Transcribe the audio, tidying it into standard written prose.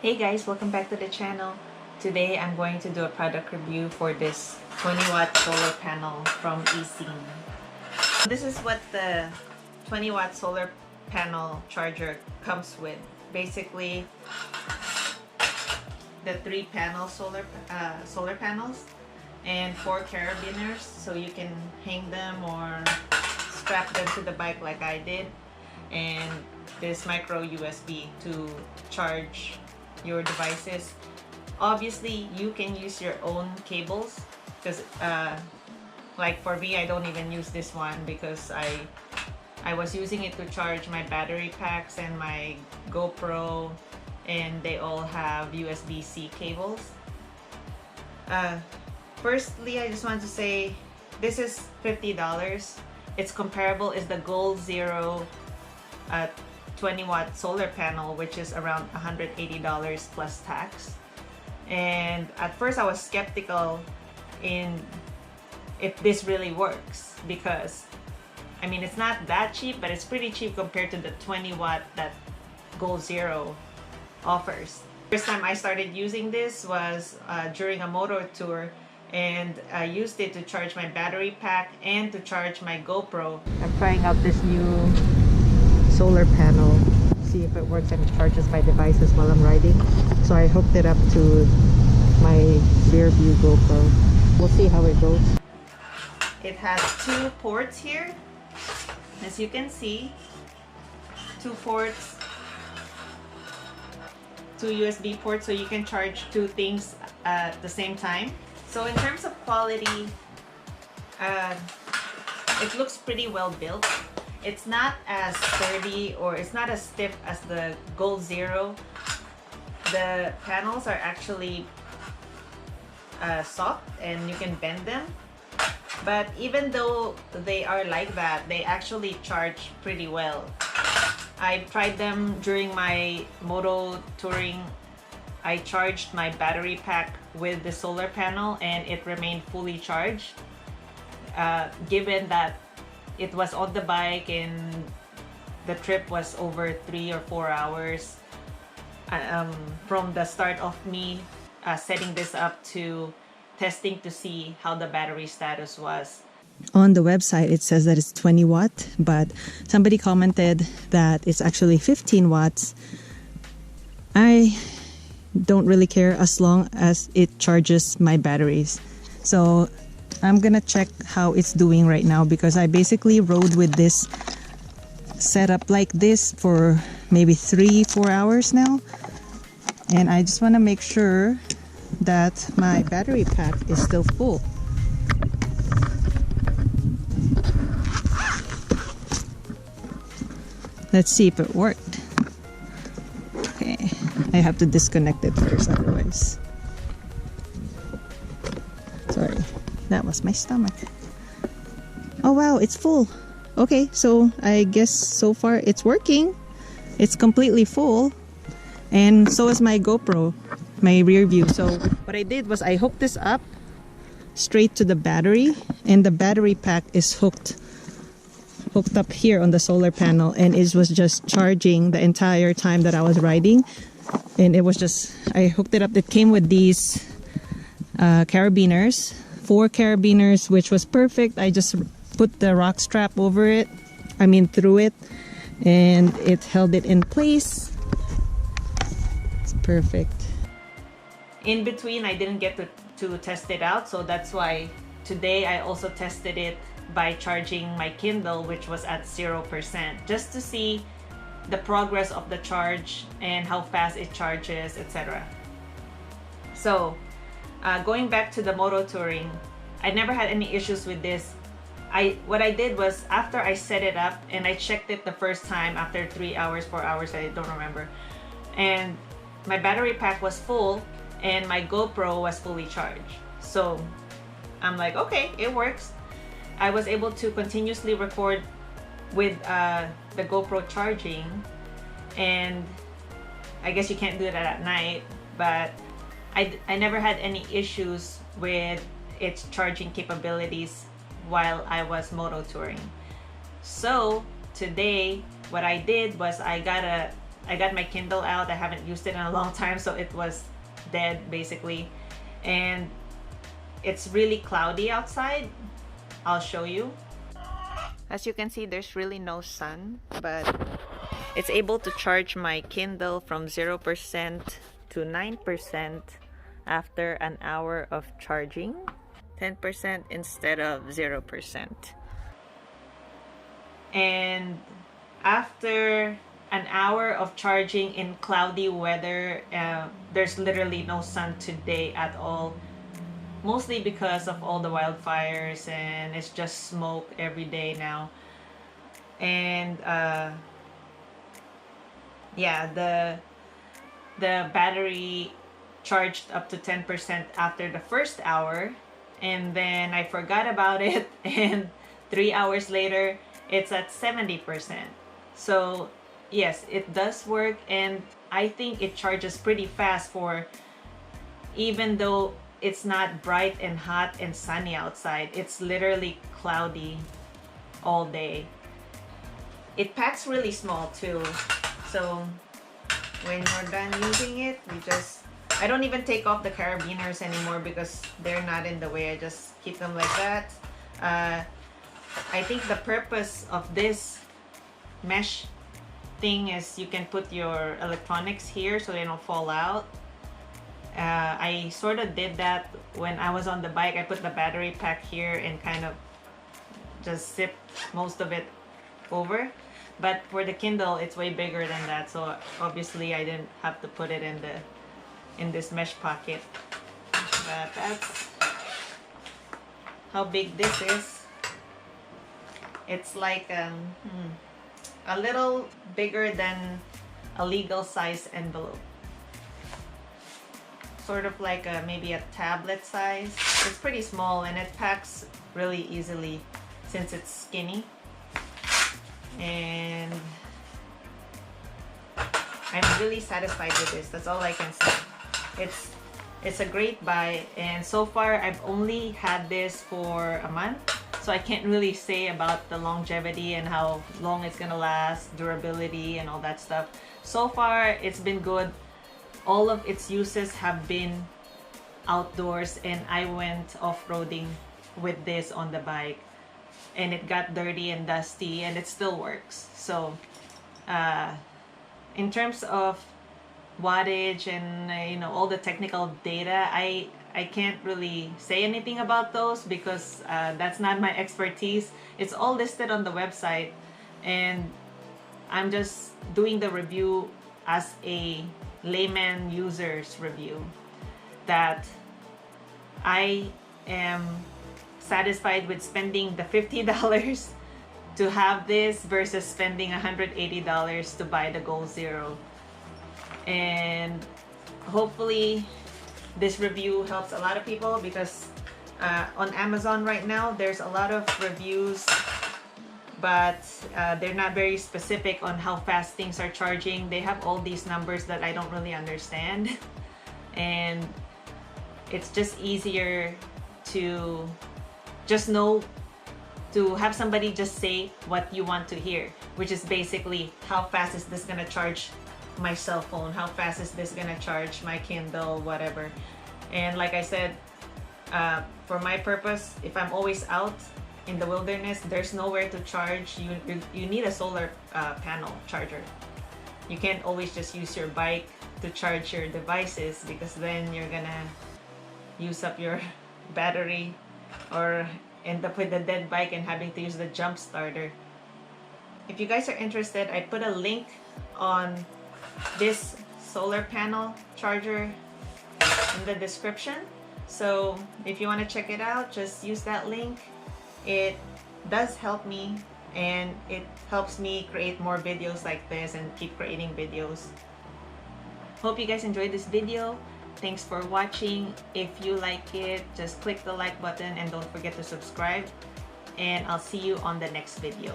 Hey guys, welcome back to the channel. Today I'm going to do a product review for this 20-watt solar panel from Eceen. This is what the 20-watt solar panel charger comes with. Basically, the 3-panel solar panels and 4 carabiners, so you can hang them or strap them to the bike like I did, and this micro USB to charge your devices. Obviously you can use your own cables because like for me, I don't even use this one because I was using it to charge my battery packs and my GoPro, and they all have USB-C cables. Firstly, I just want to say this is $50. It's comparable is the Gold Zero 20-watt solar panel, which is around $180 plus tax. And at first I was skeptical in if this really works, because I mean, it's not that cheap, but it's pretty cheap compared to the 20-watt that Gold Zero offers. First time I started using this was during a moto tour, and I used it to charge my battery pack and to charge my GoPro. I'm trying out this new solar panel, see if it works and charges my devices while I'm riding. So I hooked it up to my rear view GoPro. We'll see how it goes. It has 2 ports here, as you can see. 2 ports, 2 USB ports, so you can charge 2 things at the same time. So in terms of quality, it looks pretty well built. It's not as sturdy or it's not as stiff as the Gold Zero. The panels are actually soft and you can bend them. But even though they are like that, they actually charge pretty well. I tried them during my moto touring. I charged my battery pack with the solar panel and it remained fully charged. Given that it was on the bike and the trip was over 3 or 4 hours from the start of me setting this up to testing to see how the battery status was. On the website it says that it's 20 watt, but somebody commented that it's actually 15 watts. I don't really care as long as it charges my batteries. So I'm gonna check how it's doing right now, because I basically rode with this setup like this for maybe 3-4 hours now, and I just want to make sure that my battery pack is still full. Let's see if it worked. Okay, I have to disconnect it first, otherwise. Sorry, that was my stomach. Oh wow, it's full. Okay, so I guess so far it's working. It's completely full, and so is my GoPro, my rear view. So what I did was I hooked this up straight to the battery, and the battery pack is hooked up here on the solar panel, and it was just charging the entire time that I was riding. And it was just, I hooked it up. It came with these carabiners, 4 carabiners, which was perfect. I just put the rock strap over it, through it, and it held it in place. It's perfect. In between, I didn't get to test it out, so that's why today I also tested it by charging my Kindle, which was at 0%, just to see the progress of the charge and how fast it charges, etc. So going back to the moto touring, I never had any issues with this. What I did was, after I set it up and I checked it the first time after 3 hours, 4 hours, I don't remember, and my battery pack was full and my GoPro was fully charged. So I'm like, okay, it works. I was able to continuously record with the GoPro charging, and I guess you can't do that at night, but I never had any issues with its charging capabilities while I was moto touring. So today what I did was I got a I got my Kindle out. I haven't used it in a long time, so it was dead basically. And it's really cloudy outside. I'll show you. As you can see, there's really no sun, but it's able to charge my Kindle from 0% to 9% after an hour of charging. 10% instead of 0%. And after an hour of charging in cloudy weather, there's literally no sun today at all, mostly because of all the wildfires, and it's just smoke every day now. And yeah, the battery charged up to 10% after the first hour, and then I forgot about it, and 3 hours later it's at 70%. So yes, it does work, and I think it charges pretty fast for, even though it's not bright and hot and sunny outside, it's literally cloudy all day. It packs really small too, so when you're done using it, I don't even take off the carabiners anymore because they're not in the way. I just keep them like that. I think the purpose of this mesh thing is you can put your electronics here so they don't fall out. I sort of did that when I was on the bike. I put the battery pack here and kind of just zip most of it over. But for the Kindle, it's way bigger than that, so obviously I didn't have to put it in this mesh pocket. But that's how big this is. It's like a little bigger than a legal size envelope. Sort of like maybe a tablet size. It's pretty small, and it packs really easily since it's skinny. And I'm really satisfied with this. That's all I can say. It's a great buy, and so far I've only had this for a month, so I can't really say about the longevity and how long it's gonna last, durability and all that stuff. So far it's been good. All of its uses have been outdoors, and I went off-roading with this on the bike, and it got dirty and dusty, and it still works. So in terms of wattage and all the technical data, I can't really say anything about those because that's not my expertise. It's all listed on the website, and I'm just doing the review as a layman user's review, that I am satisfied with spending the $50 to have this versus spending $180 to buy the Goal Zero. And hopefully this review helps a lot of people, because on Amazon right now there's a lot of reviews, but they're not very specific on how fast things are charging. They have all these numbers that I don't really understand, and it's just easier to just know, to have somebody just say what you want to hear, which is basically, how fast is this gonna charge my cell phone, how fast is this gonna charge my Kindle, whatever. And like I said, for my purpose, if I'm always out in the wilderness, there's nowhere to charge. You need a solar panel charger. You can't always just use your bike to charge your devices, because then you're gonna use up your battery or end up with a dead bike and having to use the jump starter. If you guys are interested, I put a link on this solar panel charger in the description. So if you want to check it out, just use that link. It does help me, and it helps me create more videos like this and keep creating videos. Hope you guys enjoyed this video. Thanks for watching. If you like it, just click the like button and don't forget to subscribe. And I'll see you on the next video.